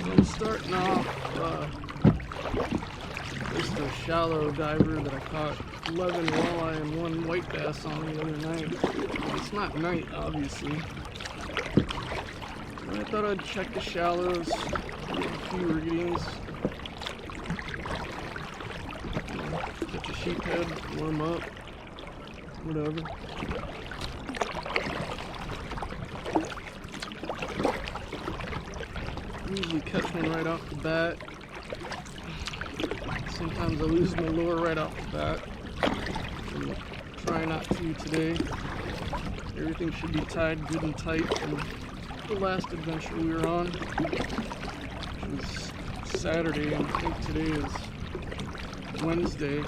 I'm starting off just a shallow diver that I caught 11 walleye and 1 white bass on the other night. It's not night, obviously. But I thought I'd check the shallows, get a few readings, catch a sheephead, warm up, whatever. Usually catch one right off the bat. Sometimes I lose my lure right off the bat. I'm try not to today. Everything should be tied good and tight from the last adventure we were on, which was Saturday, and I think today is Wednesday.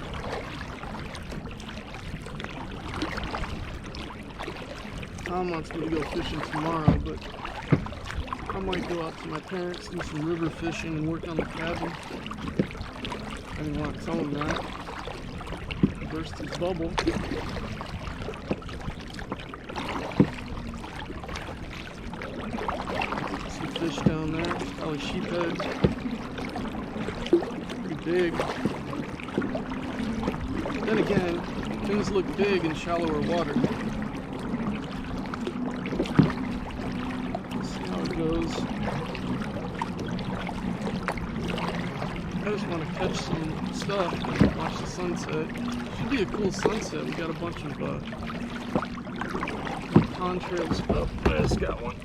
Tom wants me to go fishing tomorrow, but I might go out to my parents, do some river fishing, and work on the cabin. I didn't want to tell him that. Burst his bubble. Some fish down there, probably sheepheads. Pretty big. Then again, things look big in shallower water. Goes. I just want to catch some stuff and watch the sunset. Should be a cool sunset. We got a bunch of contrail stuff. I just got one.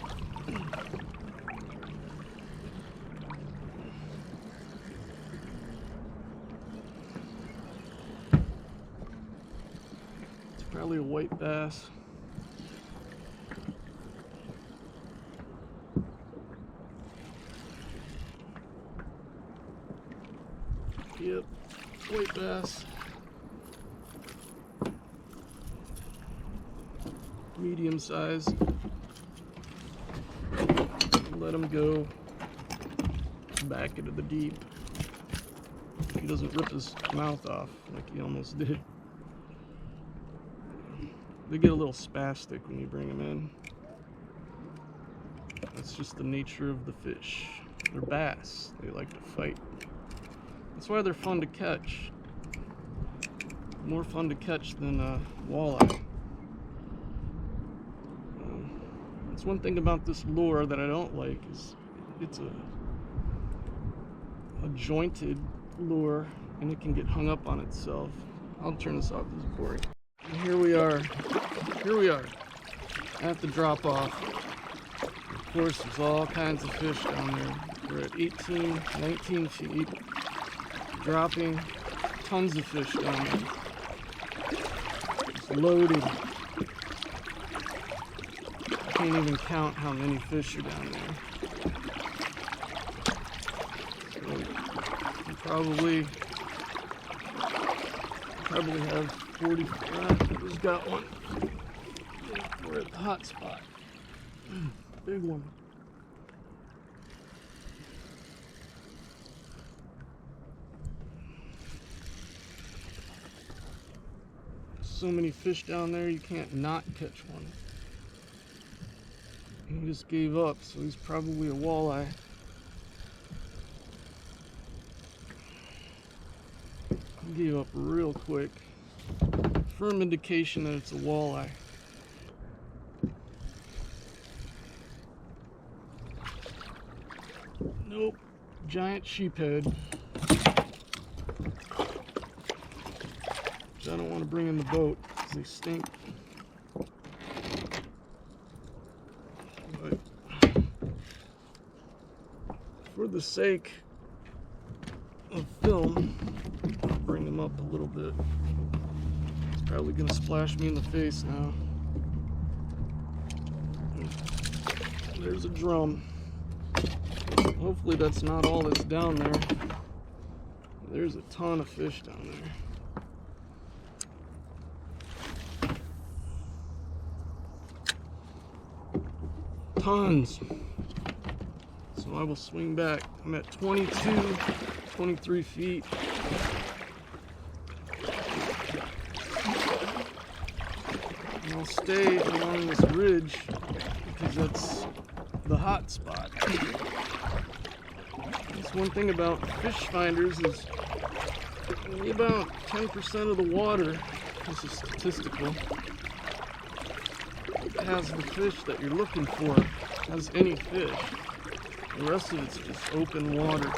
It's probably a white bass. Yep, white bass. Medium size. Let him go back into the deep. He doesn't rip his mouth off like he almost did. They get a little spastic when you bring them in. That's just the nature of the fish. They're bass. They like to fight. That's why they're fun to catch. More fun to catch than walleye. That's one thing about this lure that I don't like, is it's a jointed lure and it can get hung up on itself. I'll turn this off, this is boring. And here we are at the drop off. Of course, there's all kinds of fish down there. We're at 18, 19 feet. Dropping tons of fish down there. It's loaded. I can't even count how many fish are down there. So we probably have 40. Who's got one? We're at the hot spot. Big one. So many fish down there, you can't not catch one. He just gave up, so he's probably a walleye. He gave up real quick. Firm indication that it's a walleye. Nope, giant sheephead. I don't want to bring in the boat because they stink. But for the sake of film, I'll bring them up a little bit. It's probably going to splash me in the face now. There's a drum. Hopefully that's not all that's down there. There's a ton of fish down there. Tons. So I will swing back. I'm at 22, 23 feet. And I'll stay along this ridge because that's the hot spot. One thing about fish finders is only about 10% of the water, this is statistical, has the fish that you're looking for, has any fish. The rest of it's just open water.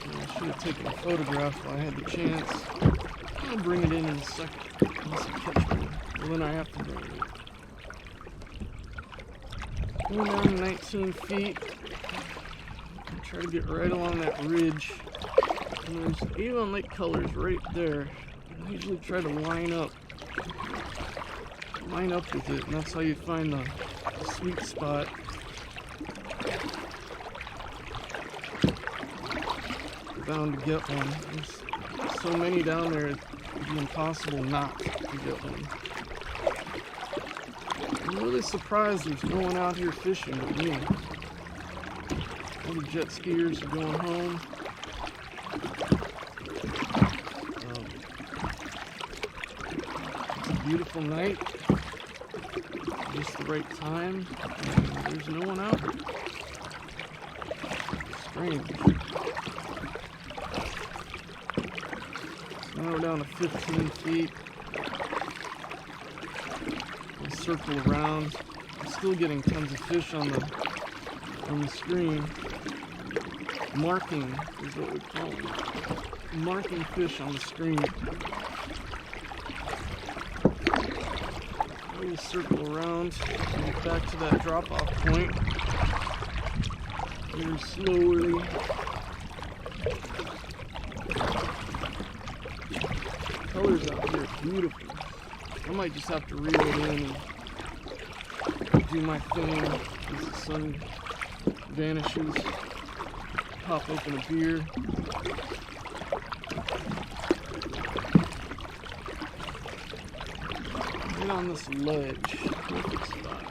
I should have taken a photograph while I had the chance. I'll bring it in a second, unless I catch one. Well, then I have to bring it in. Going down 19 feet. Try to get right along that ridge. And there's Avon Lake colors right there. I usually try to line up with it, and that's how you find the sweet spot. You're bound to get one. There's so many down there, it'd be impossible not to get one. I'm really surprised there's no one out here fishing with me. All the jet skiers are going home. It's a beautiful night. Just the right time. And there's no one out here. Strange. So now we're down to 15 feet. We'll circle around. I'm still getting tons of fish on the screen. Marking is what we call them. Marking fish on the screen. We'll circle around and get back to that drop-off point. Very slowly. The colors out here are beautiful. I might just have to reel it in and do my thing as the sun vanishes. Pop open a beer. Right on this ledge. Perfect spot.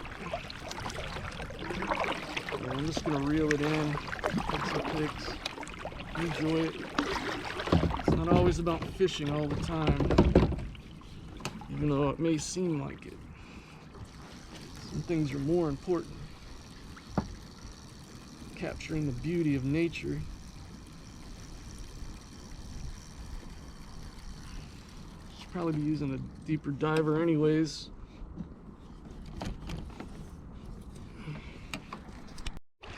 And I'm just gonna reel it in. Take some pics. Enjoy it. It's not always about fishing all the time, even though it may seem like it. Some things are more important. Capturing the beauty of nature. Should probably be using a deeper diver anyways.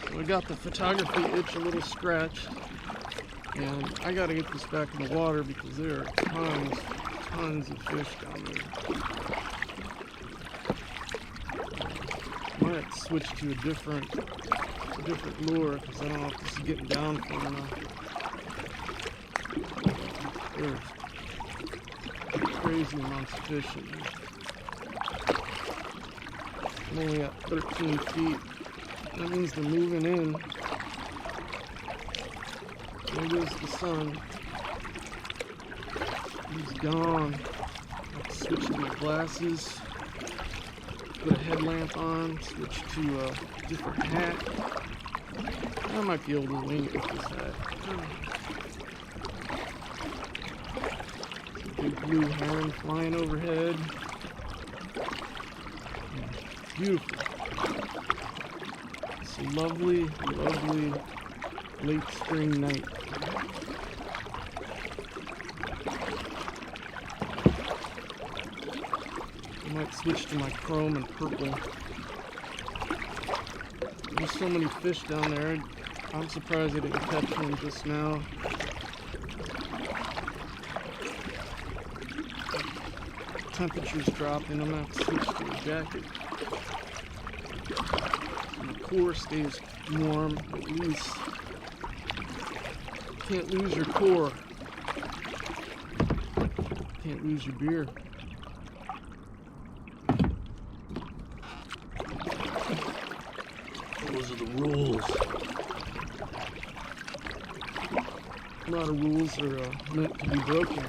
So I got the photography itch a little scratched, and I gotta get this back in the water because there are tons of fish down there. I might switch to a different lure because I don't know if this is getting down far enough. There's crazy amounts of fish in here. I'm only at 13 feet. That means they're moving in. There goes the sun. He's gone. I have to switch to my glasses. Put a headlamp on. Switch to a different hat. I might be able to wing it with this hat. Big blue heron flying overhead. Beautiful. It's a lovely, lovely late spring night. I might switch to my chrome and purple. There's so many fish down there. I'm surprised I didn't catch one just now. Temperature's dropping. I'm gonna have to switch to a jacket. And the core stays warm, at least. Can't lose your core. Can't lose your beer. Those are the rules. A lot of rules are meant to be broken.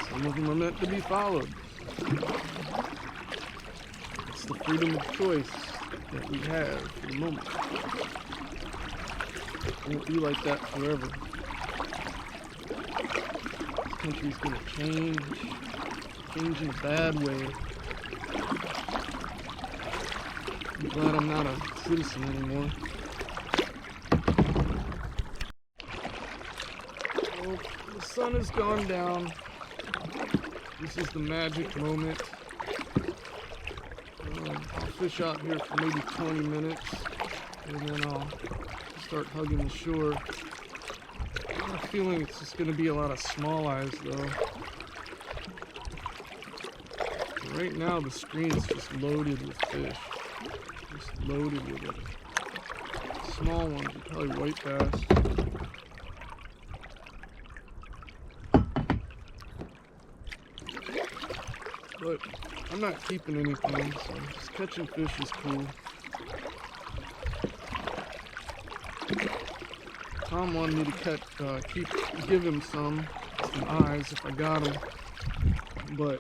Some of them are meant to be followed. It's the freedom of choice that we have for the moment. It won't be like that forever. This country's gonna change in a bad way. I'm glad I'm not a citizen anymore. Well, the sun has gone down. This is the magic moment. I'll fish out here for maybe 20 minutes, and then I'll start hugging the shore. I have a feeling it's just going to be a lot of small eyes, though. Right now, the screen's just loaded with fish. Just loaded with it. Small ones are probably white bass. But I'm not keeping anything, so just catching fish is cool. Tom wanted me to give him some eyes if I got them, but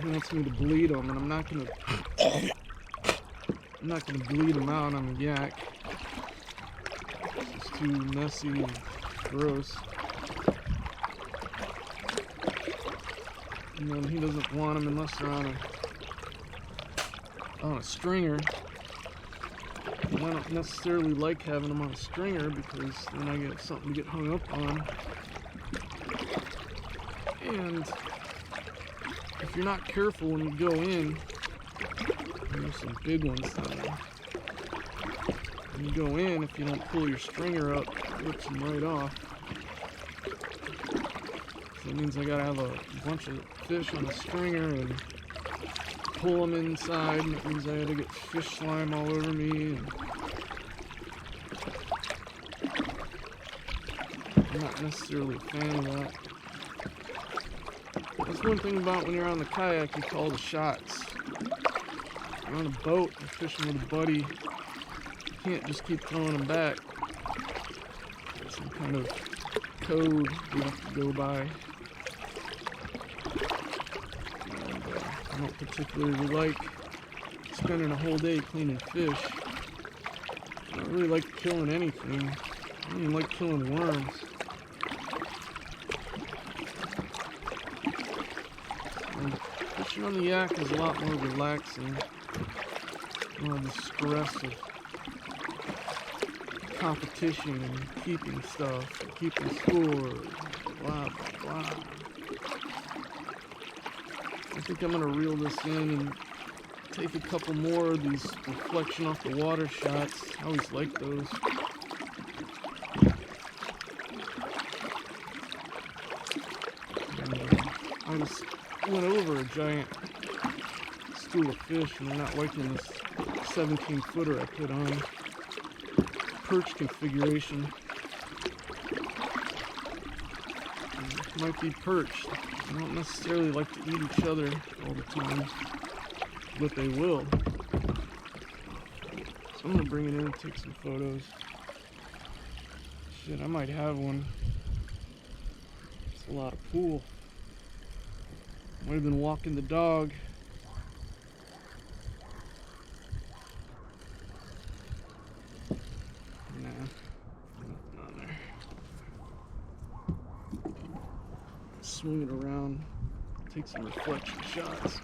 he wants me to bleed them, and I'm not gonna bleed them out on the yak. It's too messy and gross. And then he doesn't want them unless they're on a stringer. And I don't necessarily like having them on a stringer because then I get something to get hung up on. And if you're not careful when you go in, there's some big ones down there. When you go in, if you don't pull your stringer up, it rips them right off. So it means I gotta have a bunch of fish on the stringer and pull them inside, and it means I gotta get fish slime all over me. And I'm not necessarily a fan of that. That's one thing about when you're on the kayak, you call the shots. You're on a boat, you're fishing with a buddy, you can't just keep throwing them back. There's some kind of code you have to go by. And, I don't particularly like spending a whole day cleaning fish. I don't really like killing anything. I don't even like killing worms. And fishing on the yak is a lot more relaxing. All the stress of competition and keeping stuff, keeping score, blah, blah, blah. I think I'm going to reel this in and take a couple more of these reflection off the water shots. I always like those. And, I just went over a giant stool of fish, and they're not liking this 17-footer I put on. Perch configuration. It might be perch. They don't necessarily like to eat each other all the time, but they will. So I'm gonna bring it in and take some photos. Shit, I might have one. It's a lot of pool. Might have been walking the dog. Nah, nothing on there. Swing it around, take some reflection shots.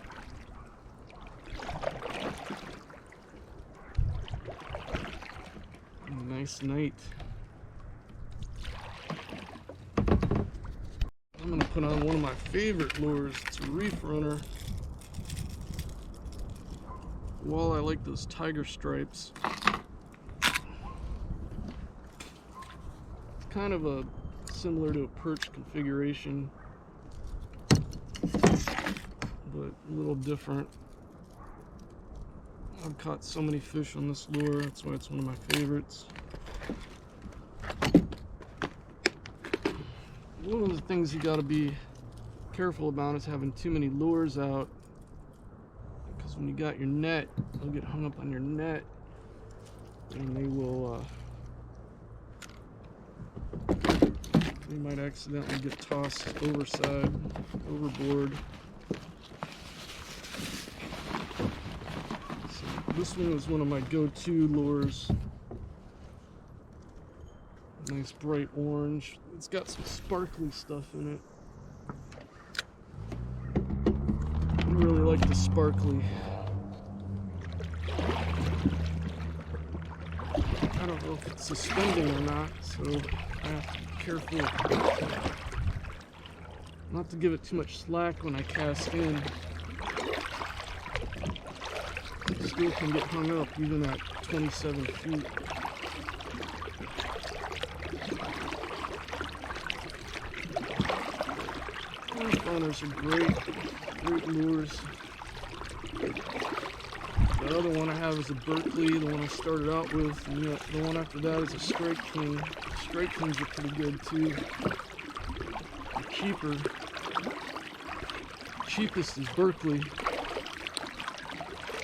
Nice night. I'm gonna put on one of my favorite lures. It's a reef runner. Walleye, I like those tiger stripes. It's kind of a similar to a perch configuration, but a little different. I've caught so many fish on this lure, that's why it's one of my favorites. One of the things you gotta be careful about is having too many lures out, because when you got your net, they'll get hung up on your net and they will they might accidentally get tossed overboard. So this one was one of my go-to lures. Nice bright orange. It's got some sparkly stuff in it. I really like the sparkly don't know if it's suspending or not, so I have to be careful not to give it too much slack when I cast in. It still can get hung up even at 27 feet. Pawners are great lures. The other one I have is a Berkeley, the one I started out with, and the one after that is a Strike King. Strike Kings are pretty good too. They're cheaper. Cheapest is Berkeley.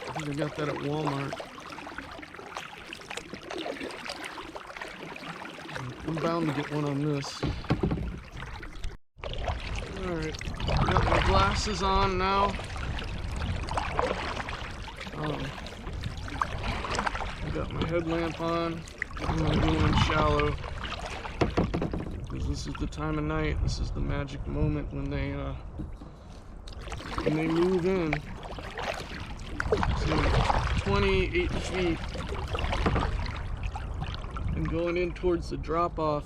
I think I got that at Walmart. I'm bound to get one on this. Alright, got my glasses on now. I got my headlamp on. I'm gonna go in shallow because this is the time of night. This is the magic moment when they move in. So 28 feet and going in towards the drop off.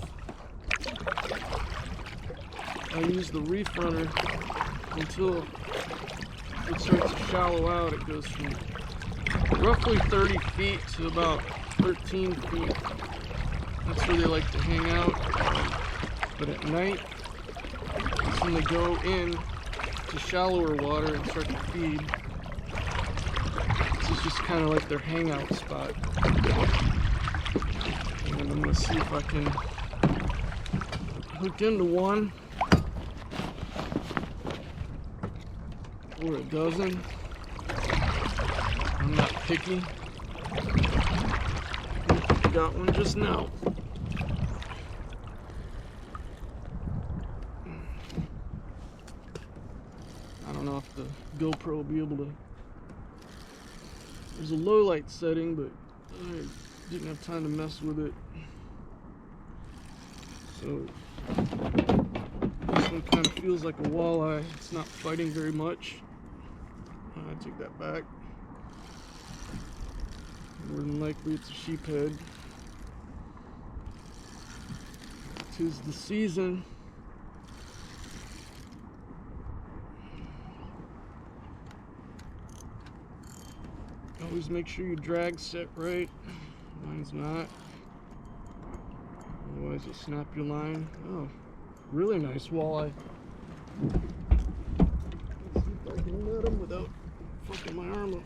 I use the reef runner until it starts to shallow out. It goes from roughly 30 feet to about 13 feet. That's where they like to hang out. But at night, that's when they go in to shallower water and start to feed. This is just kind of like their hangout spot. And I'm going to see if I can hook into one. Or a dozen. I'm not picky. Got one just now. I don't know if the GoPro will be able to. There's a low light setting, but I didn't have time to mess with it. So this one kind of feels like a walleye. It's not fighting very much. I take that back. More than likely it's a sheephead. 'Tis the season. Always make sure your drag's set right. Mine's not. Otherwise you'll snap your line. Oh, really nice walleye. Let's see if I can net him without fucking my arm up.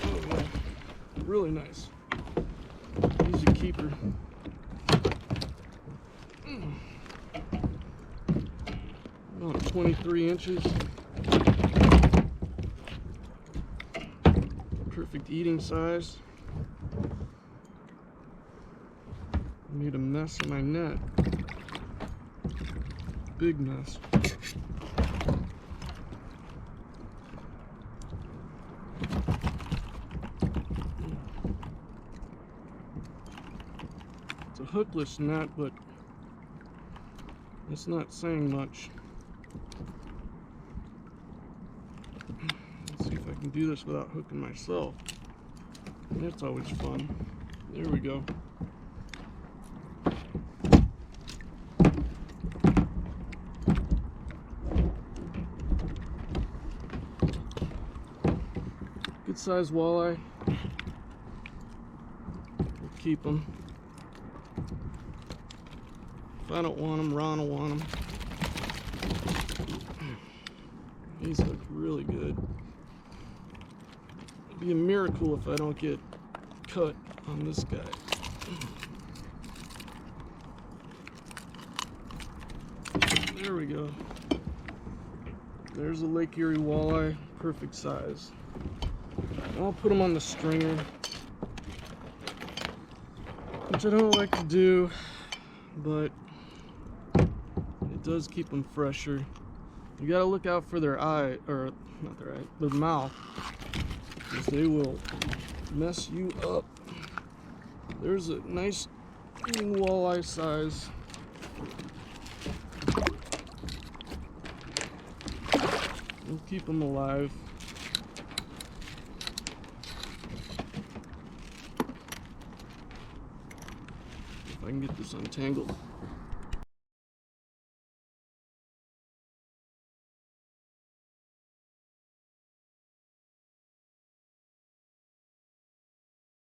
Oh yeah, really nice. He's a keeper. About 23 inches. Perfect eating size. Made a mess in my net. Big mess. It's a hookless net, but it's not saying much. Let's see if I can do this without hooking myself. That's always fun. There we go. Good sized walleye. We'll keep them. If I don't want them, Ron will want them. These look really good. It'd be a miracle if I don't get cut on this guy. There we go. There's a Lake Erie walleye, perfect size. I'll put them on the stringer, which I don't like to do, but it does keep them fresher. You gotta look out for their eye, or not their eye, their mouth, because they will mess you up. There's a nice eating walleye size. We'll keep them alive. I can get this untangled.